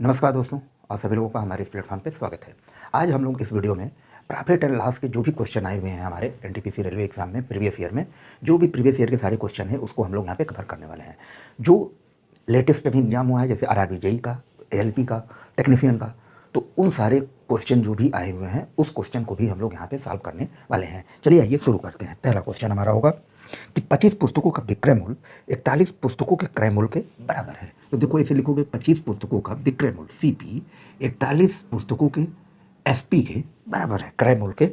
नमस्कार दोस्तों, आप सभी लोगों का हमारे इस प्लेटफॉर्म पे स्वागत है। आज हम लोग इस वीडियो में प्रॉफिट एंड लॉस के जो भी क्वेश्चन आए हुए हैं हमारे एनटीपीसी रेलवे एग्जाम में प्रीवियस ईयर में, जो भी प्रीवियस ईयर के सारे क्वेश्चन हैं उसको हम लोग यहाँ पे कवर करने वाले हैं। जो लेटेस्ट अभी एग्जाम हुआ है जैसे आरआरबी जेई का, एएलपी का, टेक्नीशियन का, तो उन सारे क्वेश्चन जो भी आए हुए हैं उस क्वेश्चन को भी हम लोग यहाँ पे सॉल्व करने वाले हैं। चलिए आइए शुरू करते हैं। पहला क्वेश्चन हमारा होगा कि 25 पुस्तकों का विक्रय मूल्य 41 पुस्तकों के क्रय मूल्य के बराबर है। तो देखो ऐसे लिखोगे 25 पुस्तकों का विक्रय मूल्य सीपी 41 पुस्तकों के एसपी के बराबर है। क्रय मूल्य के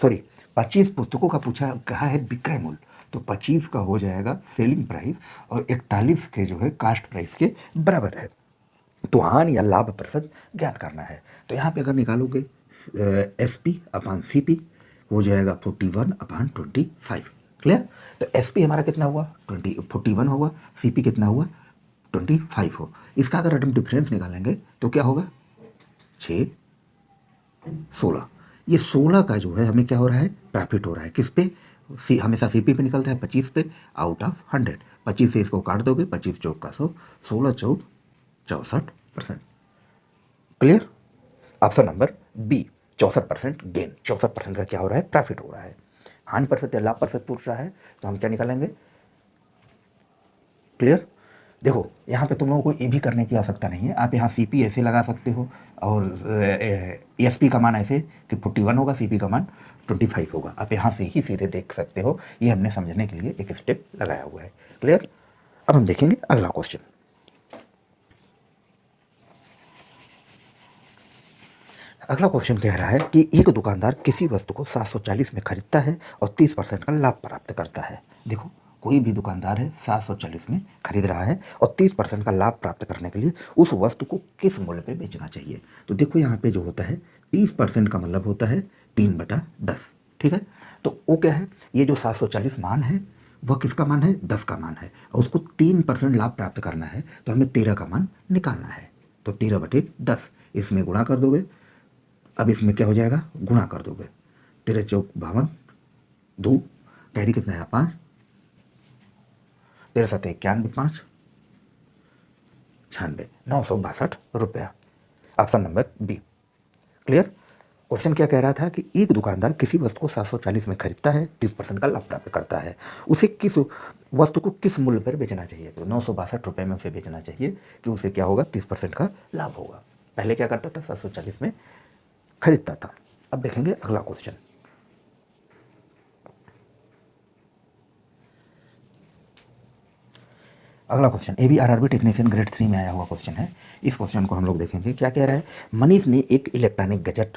25 पुस्तकों का पूछा कहा है विक्रय मूल्य, तो 25 का हो जाएगा सेलिंग प्राइस और 41 के जो है कास्ट प्राइस के बराबर है। तो हानि या लाभ प्रतिशत ज्ञात करना है। तो यहाँ पे अगर निकालोगे S P upon C P हो जाएगा 41/25। क्लियर। तो एस पी हमारा कितना हुआ 41 होगा, सी पी कितना हुआ 25 हो। इसका अगर हम डिफरेंस निकालेंगे तो क्या होगा 6 16। ये 16 का जो है हमें क्या हो रहा है प्रॉफिट हो रहा है किस पे, हमेशा सी पी पे निकलता है 25 पे आउट ऑफ 100। 25 से इसको काट दोगे 25 चौक का 100, 16 चौक 64%। Clear. Option number B 64% gain, 64% का क्या हो रहा है प्रॉफिट हो रहा है। हानि प्रतिशत या लाभ प्रतिशत पूछ रहा है तो हम क्या निकालेंगे। क्लियर। देखो यहाँ पे तुम लोगों को ये भी करने की आवश्यकता नहीं है, आप यहाँ सी पी ऐसे लगा सकते हो और एस पी का मान ऐसे कि 41 होगा, सी पी का मान 25 होगा। आप यहाँ से ही सीधे देख सकते हो, ये हमने समझने के लिए एक स्टेप लगाया हुआ है। क्लियर। अब हम देखेंगे अगला क्वेश्चन। अगला क्वेश्चन कह रहा है कि एक दुकानदार किसी वस्तु को 740 में खरीदता है और 30% का लाभ प्राप्त करता है। देखो कोई भी दुकानदार है 740 में खरीद रहा है और 30% का लाभ प्राप्त करने के लिए उस वस्तु को किस मूल्य पे बेचना चाहिए। तो देखो यहाँ पे जो होता है 30% का मतलब होता है 3/10। ठीक है। तो वो क्या है, ये जो 740 मान है वह किसका मान है 10 का मान है और उसको 3% लाभ प्राप्त करना है तो हमें 13 का मान निकालना है। तो 13/10 इसमें गुणा कर दोगे। अब इसमें क्या हो जाएगा गुणा कर दोगे, 13 चौक 52, 2 कैरी कितना है 5, 13 7 91, 5 96, 962 रुपया। Option number B. Clear. Question क्या कह रहा था कि एक दुकानदार किसी वस्तु को 740 में खरीदता है, 30% का लाभ प्राप्त करता है, उसे किस वस्तु को किस मूल्य पर बेचना चाहिए। तो 962 रुपये में उसे बेचना चाहिए कि उसे क्या होगा 30% का लाभ होगा। पहले क्या करता था 740 में खरीदता था। अब देखेंगे अगला क्वेश्चन। अगला question A B R R B technician grade 3 में आया हुआ क्वेश्चन है। इस क्वेश्चन को हम लोग देखेंगे क्या कह रहा है। मनीष ने एक इलेक्ट्रॉनिक गैजेट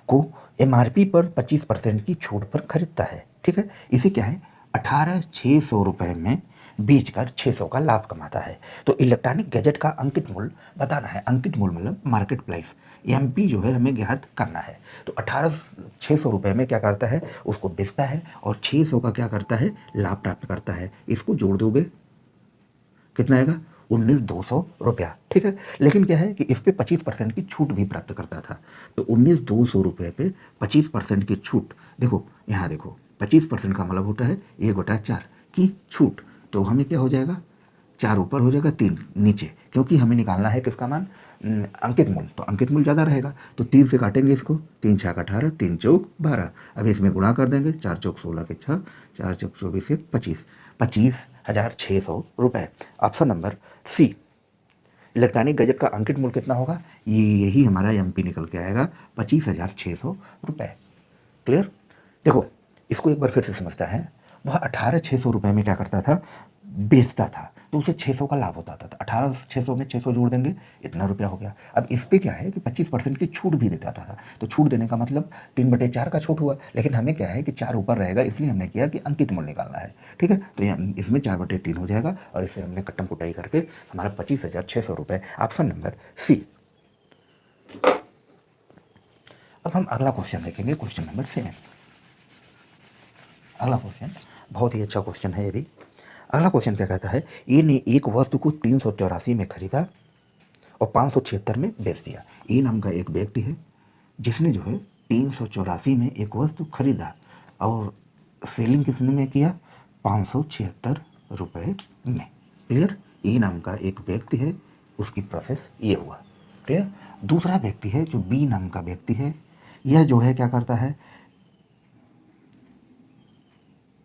को एमआरपी पर 25% की छूट पर खरीदता है। ठीक है। इसे क्या है 18,600 रुपये में बेचकर 600 का लाभ कमाता है। तो इलेक्ट्रॉनिक गैजेट का अंकित मूल्य बताना है। अंकित मूल्य मतलब मार्केट प्राइस, एमपी जो है हमें ज्ञात करना है। तो 18,600 रुपये में क्या करता है उसको बेचता है और 600 का क्या करता है लाभ प्राप्त करता है। इसको जोड़ दोगे कितना आएगा 19,200 रुपया। ठीक है। लेकिन क्या है कि इस पे 25% की छूट भी प्राप्त करता था। तो 19,200 रुपये पे 25% की छूट, देखो यहाँ देखो 25% का मतलब होता है 1/4 की छूट। तो हमें क्या हो जाएगा 4 ऊपर हो जाएगा 3 नीचे, क्योंकि हमें निकालना है किसका मान अंकित मूल्य। तो अंकित मूल्य ज़्यादा रहेगा तो 3 से काटेंगे इसको, 3 6 18, 3 चौक 12। अब इसमें गुणा कर देंगे, 4 चौक 16 के 6, 4 चौक 24 के 25, 25,600 रुपये। Option number C electronic gadget का अंकित मूल्य कितना होगा, यही हमारा एमपी निकल के आएगा 25,600 रुपये। क्लियर। देखो इसको एक बार फिर से समझता है। वह 18,600 रुपये में क्या करता था बेचता था तो उसे 600 का लाभ होता था। 18,600 में 600 जोड़ देंगे इतना रुपया हो गया। अब इस पर क्या है कि 25% की छूट भी देता था। तो छूट देने का मतलब 3/4 का छूट हुआ, लेकिन हमें क्या है कि 4 ऊपर रहेगा इसलिए हमने किया कि अंकित मूल्य निकालना है। ठीक है। तो इसमें 4/3 हो जाएगा और इसे हमने कट्टम कुटाई करके हमारा 25,600 रुपये। Option number C. अब हम अगला क्वेश्चन देखेंगे, क्वेश्चन नंबर 7। अगला क्वेश्चन बहुत ही अच्छा क्वेश्चन है ये भी। अगला क्वेश्चन क्या कहता है, ए ने एक वस्तु को 384 में खरीदा और 576 में बेच दिया। ए नाम का एक व्यक्ति है जिसने जो है 384 में एक वस्तु खरीदा और सेलिंग किसने में किया 576 रुपये में। क्लियर। ए नाम का एक व्यक्ति है उसकी प्रोसेस ये हुआ। क्लियर। दूसरा व्यक्ति है जो बी नाम का व्यक्ति है, यह जो है क्या करता है,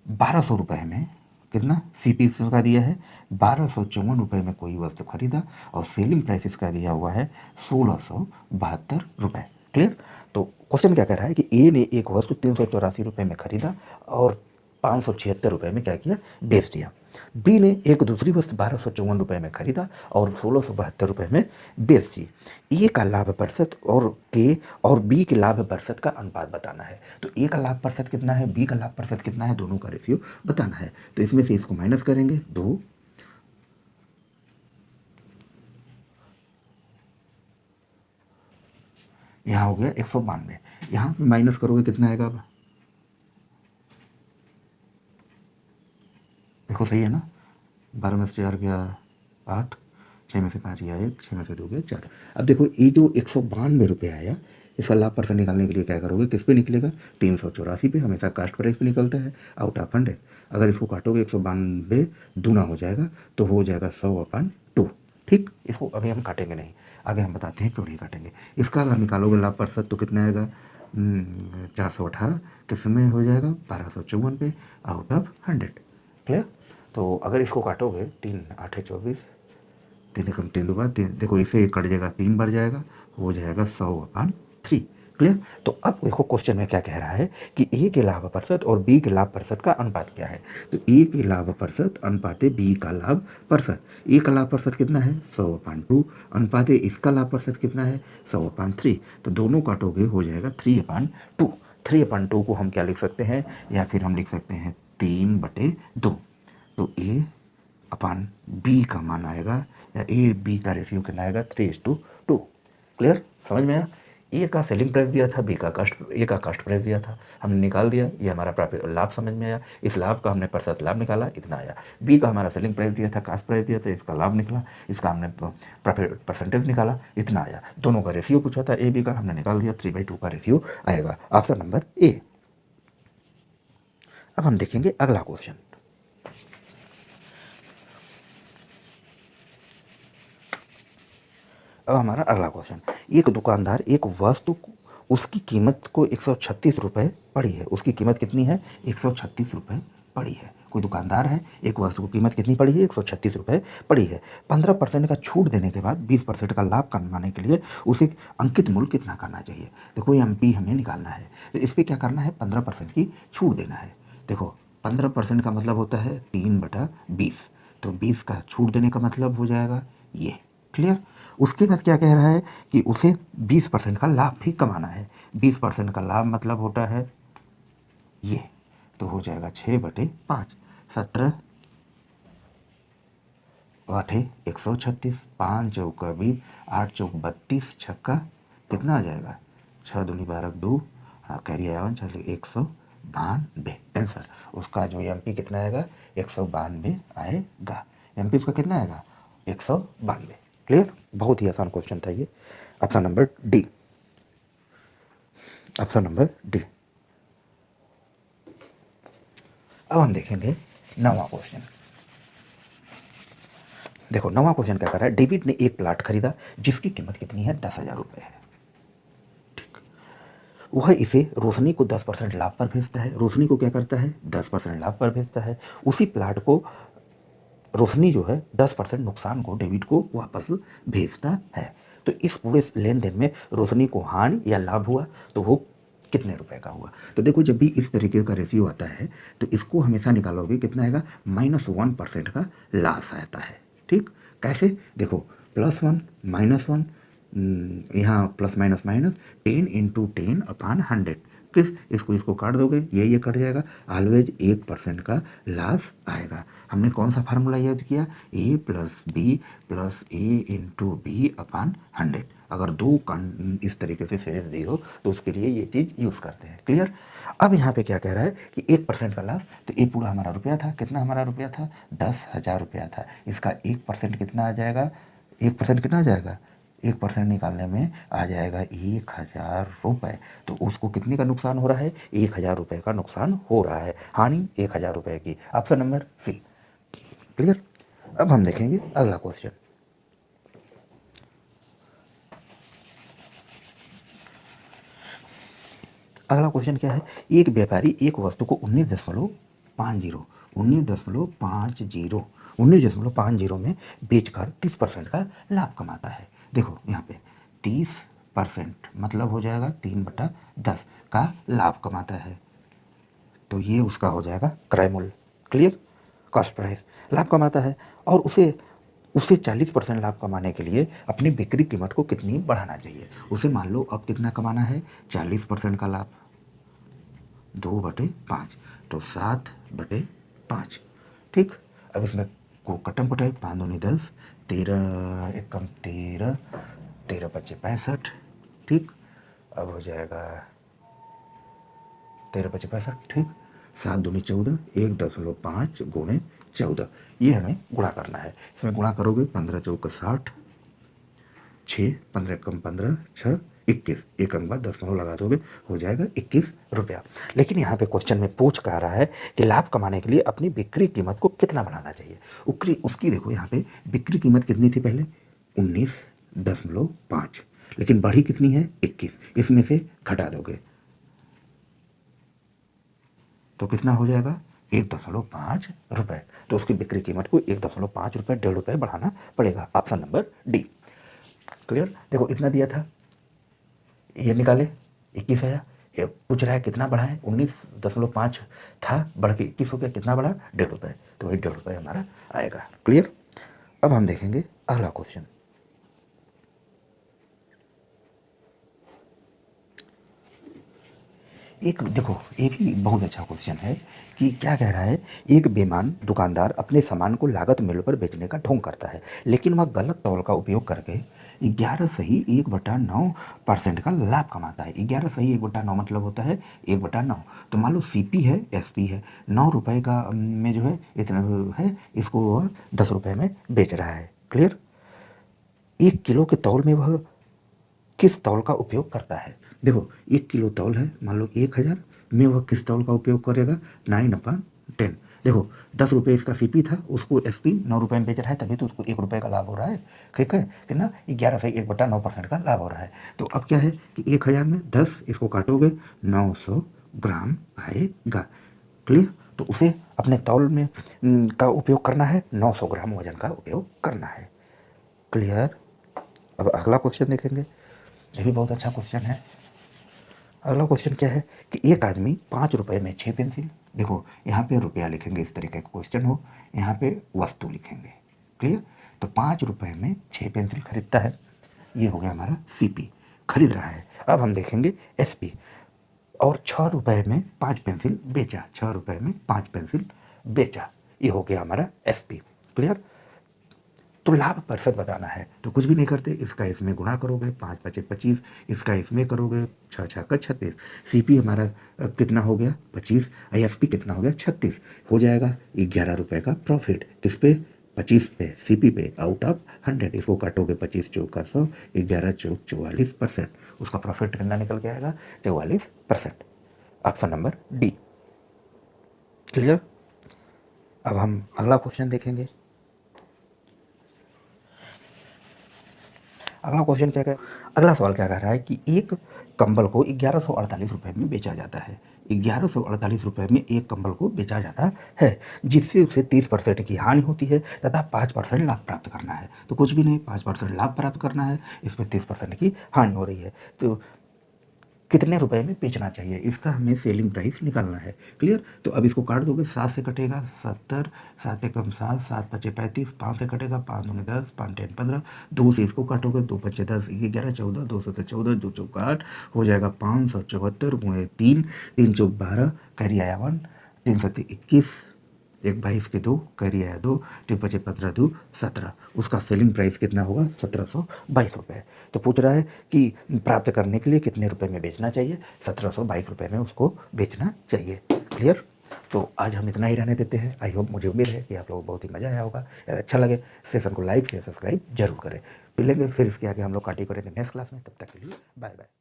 1200 रुपये में कितना सीपी का दिया है, 1254 रुपये में कोई वस्तु खरीदा और सेलिंग प्राइस इसका दिया हुआ है 1672 रुपये। क्लियर। तो क्वेश्चन क्या कह रहा है कि ए ने एक वस्तु 384 रुपये में खरीदा और 576 रुपये में क्या किया, बेच दिया। बी ने एक दूसरी वस्तु 1254 रुपये में खरीदा और 1672 रुपये में बेच दी। ए का लाभ प्रतिशत और के और बी के लाभ प्रतिशत का अनुपात बताना है। तो ए का लाभ प्रतिशत कितना है, बी का लाभ प्रतिशत कितना है, दोनों का रेशियो बताना है। तो इसमें से इसको माइनस करेंगे 2, यहाँ हो गया 192, यहाँ पे माइनस करोगे कितना आएगा, अब देखो सही है ना, 12 में से 4 गया 8, 6 में से 5 गया 1, 6 में से 2 गया 4। अब देखो ये जो 192 रुपये आया, इसका लाभ परसेंट निकालने के लिए क्या करोगे, किस पे निकलेगा, 384 पे, हमेशा कास्ट प्राइस पे निकलता है, आउट ऑफ 100। अगर इसको काटोगे 192 दूना हो जाएगा तो हो जाएगा 100/2। ठीक, इसको अभी हम काटेंगे नहीं, आगे हम बताते हैं क्यों नहीं काटेंगे। इसका अगर निकालोगे लाभ प्रतिशत तो कितना आएगा, 418 किस में हो जाएगा, 1254 पे, आउट ऑफ 100। क्लियर। तो अगर इसको काटोगे 3 8 24, 3 एकम 3 2 3, देखो इसे कट जाएगा, 3 बार जाएगा, हो जाएगा 100/3। क्लियर। तो अब देखो क्वेश्चन में क्या कह रहा है कि ए के लाभ प्रतिशत और बी के लाभ प्रतिशत का अनुपात क्या है। तो ए के लाभ प्रतिशत अनुपाते बी का लाभ प्रतिशत, ए का लाभ प्रतिशत कितना है 100/2, अनुपाते इसका लाभ प्रतिशत कितना है 100/3। तो दोनों काटोगे हो जाएगा 3/2। 3/2 को हम क्या लिख सकते हैं, या फिर हम लिख सकते हैं 3/2। तो ए अपान बी का मान आएगा, या ए बी का रेशियो कितना आएगा, 3:2। क्लियर, समझ में आया। ए का सेलिंग प्राइस दिया था, बी का कास्ट, ए का कास्ट प्राइस दिया था, हमने निकाल दिया, ये हमारा प्रॉफिट लाभ समझ में आया। इस लाभ का हमने प्रतिशत लाभ निकाला, इतना आया। बी का हमारा सेलिंग प्राइस दिया था, कास्ट प्राइस दिया था, इसका लाभ निकला, इसका हमने प्रॉफिट परसेंटेज निकाला, इतना आया। दोनों का रेशियो पूछा था ए बी का, हमने निकाल दिया, 3/2 का रेशियो आएगा, ऑप्शन नंबर ए। अब हम देखेंगे अगला क्वेश्चन। अब हमारा अगला क्वेश्चन, एक दुकानदार एक वस्तु उसकी कीमत को 136 रुपये पड़ी है, उसकी कीमत कितनी है, 136 रुपये पड़ी है। कोई दुकानदार है, एक वस्तु की कीमत कितनी पड़ी है, 136 रुपये पड़ी है। 15% का छूट देने के बाद 20% का लाभ कमाने के लिए उसे अंकित मूल्य कितना करना चाहिए। देखो ये एमपी हमें निकालना है, तो इस पर क्या करना है, 15% की छूट देना है। देखो 15% का मतलब होता है 3/20, तो 20 का छूट देने का मतलब हो जाएगा ये। क्लियर। उसके बाद क्या कह रहा है कि उसे 20% का लाभ भी कमाना है। 20% का लाभ मतलब होता है ये, तो हो जाएगा 6/5, 17 8 136, 5 चौका 20, 8 चौक 32, छक्का कितना आ जाएगा, 6 दूनी 12 2, कैरी आया 192 आंसर। उसका जो एमपी कितना आएगा, 192 आएगा। एमपी उसका कितना आएगा, 192। क्लियर, बहुत ही आसान क्वेश्चन था ये। Option number D, option number D. अब हम देखेंगे 9वां क्वेश्चन। देखो 9वां क्वेश्चन क्या कर रहा है, डेविड ने एक प्लाट खरीदा जिसकी कीमत कितनी है, 10,000 रुपये है। ठीक, वह इसे रोशनी को 10% लाभ पर भेजता है। रोशनी को क्या करता है, 10% लाभ पर भेजता है। उसी प्लाट को रोशनी जो है 10% नुकसान को डेविड को वापस भेजता है। तो इस पूरे लेन देन में रोशनी को हानि या लाभ हुआ तो वो कितने रुपए का हुआ। तो देखो जब भी इस तरीके का रेशियो आता है तो इसको हमेशा निकालोगे, कितना आएगा, -1% का लॉस आता है। ठीक, कैसे, देखो +1 -1, यहाँ प्लस माइनस माइनस 10 × 10/100। किस, इसको काट दोगे, ये कट जाएगा, ऑलवेज 1% का लॉस आएगा। हमने कौन सा फार्मूला यूज किया, A + B + A × B/100। अगर दो इस तरीके से सीरीज दी हो तो उसके लिए ये चीज़ यूज़ करते हैं। क्लियर। अब यहाँ पे क्या कह रहा है कि 1% का लॉस, तो ये पूरा हमारा रुपया था, कितना हमारा रुपया था, 10,000 रुपया था। इसका 1% कितना आ जाएगा, 1% कितना आ जाएगा, 1% निकालने में आ जाएगा 1,000 रुपये। तो उसको कितने का नुकसान हो रहा है, 1,000 रुपये का नुकसान हो रहा है, हानि 1,000 रुपये की। Option number C. क्लियर। अब हम देखेंगे अगला क्वेश्चन। अगला क्वेश्चन क्या है, एक व्यापारी एक वस्तु को 19.50 में बेचकर 30% का लाभ कमाता है। देखो यहाँ पे 30% मतलब हो जाएगा 3/10 का लाभ कमाता है, तो ये उसका हो जाएगा क्रय मूल्य। क्लियर, कॉस्ट प्राइस लाभ कमाता है, और उसे उसे 40% लाभ कमाने के लिए अपनी बिक्री कीमत को कितनी बढ़ाना चाहिए। उसे मान लो अब कितना कमाना है, 40% का लाभ, 2/5 तो 7/5। ठीक, अब इसमें को कटम कटाई, 5 दूनी 10, 13 एकम 13, 13 पच्चे 65। ठीक, अब हो जाएगा 13 पच्चे 65। ठीक, 7 दूनी 14, 1.5 गुणे 14, ये हमें गुणा करना है। इसमें गुणा करोगे 15 चौका 60, 6 15 कम 15 6 21, एक अंक बाद 10 लगा दोगे, हो जाएगा 21 रुपया। लेकिन यहाँ पे क्वेश्चन में पूछ कह रहा है कि लाभ कमाने के लिए अपनी बिक्री कीमत को कितना बढ़ाना चाहिए। उसकी देखो यहाँ पे बिक्री कीमत कितनी थी पहले, 19.5, लेकिन बढ़ी कितनी है, 21, इसमें से घटा दोगे तो कितना हो जाएगा, 1.5 रुपये। तो उसकी बिक्री कीमत को 1.5 रुपये, 1.5 रुपये बढ़ाना पड़ेगा। Option number D. क्लियर, देखो इतना दिया था, ये निकाले 21 आया, ये पूछ रहा है कितना बढ़ा है, 19.5 था, बढ़ के 21 हो गया, कितना बढ़ा, 1.5 रुपये, तो वही 1.5 रुपये हमारा आएगा। क्लियर, अब हम देखेंगे अगला क्वेश्चन। एक देखो, एक ही बहुत अच्छा क्वेश्चन है कि क्या कह रहा है, एक बेईमान दुकानदार अपने सामान को लागत मूल्य पर बेचने का ढोंग करता है, लेकिन वह गलत तौल का उपयोग करके 11.1/9% का लाभ कमाता है। 11.1/9 मतलब होता है 1/9। तो मान लो सीपी है, एसपी है, 9 रुपये का में जो है इतना है, इसको वह 10 रुपये में बेच रहा है। क्लियर, 1 किलो के तौल में वह किस तौल का उपयोग करता है। देखो 1 किलो तौल है, मान लो 1000 में वह किस तौल का उपयोग करेगा, 9/10। देखो 10 रुपये इसका सीपी था, उसको एसपी 9 रुपये में बेच रहा है, तभी तो उसको 1 रुपये का लाभ हो रहा है। ठीक है, कितना, 11.1/9% का लाभ हो रहा है। तो अब क्या है कि 1000 में 10 इसको काटोगे, 900 ग्राम आएगा। क्लियर, तो उसे अपने तौल में का उपयोग करना है, 900 ग्राम वजन का उपयोग करना है। क्लियर, अब अगला क्वेश्चन देखेंगे, ये भी बहुत अच्छा क्वेश्चन है। अगला क्वेश्चन क्या है कि एक आदमी 5 रुपये में 6 पेंसिल, देखो यहाँ पे रुपया लिखेंगे, इस तरीके का क्वेश्चन हो, यहाँ पे वस्तु लिखेंगे। क्लियर, तो 5 रुपये में 6 पेंसिल खरीदता है, ये हो गया हमारा सीपी, खरीद रहा है। अब हम देखेंगे एसपी, और 6 रुपये में 5 पेंसिल बेचा, 6 रुपये में 5 पेंसिल बेचा, ये हो गया हमारा एसपी। क्लियर, तो लाभ प्रतिशत बताना है, तो कुछ भी नहीं करते, इसका इसमें गुणा करोगे, 5 पचे 25, इसका इसमें करोगे, 6 6 का 36, सीपी हमारा कितना हो गया, 25, आईएसपी कितना हो गया, 36, हो जाएगा 11 रुपये का प्रॉफिट। किस पे, 25 पे, सीपी पे, आउट ऑफ 100, इसको काटोगे 25 चौका 100, 11 चौक 44%, उसका प्रॉफिट कितना निकल के आएगा, 44%। Option number D. क्लियर, अब हम अगला क्वेश्चन देखेंगे। अगला क्वेश्चन क्या है, अगला सवाल क्या कह रहा है कि एक कंबल को 1148 रुपये में बेचा जाता है। 1148 रुपये में एक कंबल को बेचा जाता है, जिससे उसे 30% की हानि होती है तथा 5% लाभ प्राप्त करना है। तो कुछ भी नहीं, 5% लाभ प्राप्त करना है, इसमें 30% की हानि हो रही है, तो कितने रुपए में बेचना चाहिए, इसका हमें सेलिंग प्राइस निकालना है। क्लियर, तो अब इसको काट दोगे, 7 से कटेगा 70, 7 एकम 7, 7 पचे 35, 5 से कटेगा 5 दूनी 10, 5 10 15, 2 से इसको काटोगे, 2 पचे 10, 11 14, 200 से 14, 2 चौका 8, हो जाएगा 574 गुणे 3, 3 चौक 12, कैरी आया 1, 3 सत्ते 21, 1 22 के 2, कैरी आया 2, 3 पचे 15 2 17, उसका सेलिंग प्राइस कितना होगा, 1722 रुपये। तो पूछ रहा है कि प्राप्त करने के लिए कितने रुपए में बेचना चाहिए, 1722 रुपये में उसको बेचना चाहिए। क्लियर, तो आज हम इतना ही रहने देते हैं। आई होप, मुझे उम्मीद है कि आप लोगों को बहुत ही मज़ा आया होगा। यदि अच्छा लगे सेशन को लाइक शेयर सब्सक्राइब जरूर करें। मिलेंगे फिर इसके आगे हम लोग काटी करेंगे नेक्स्ट क्लास में, तब तक के लिए बाय बाय।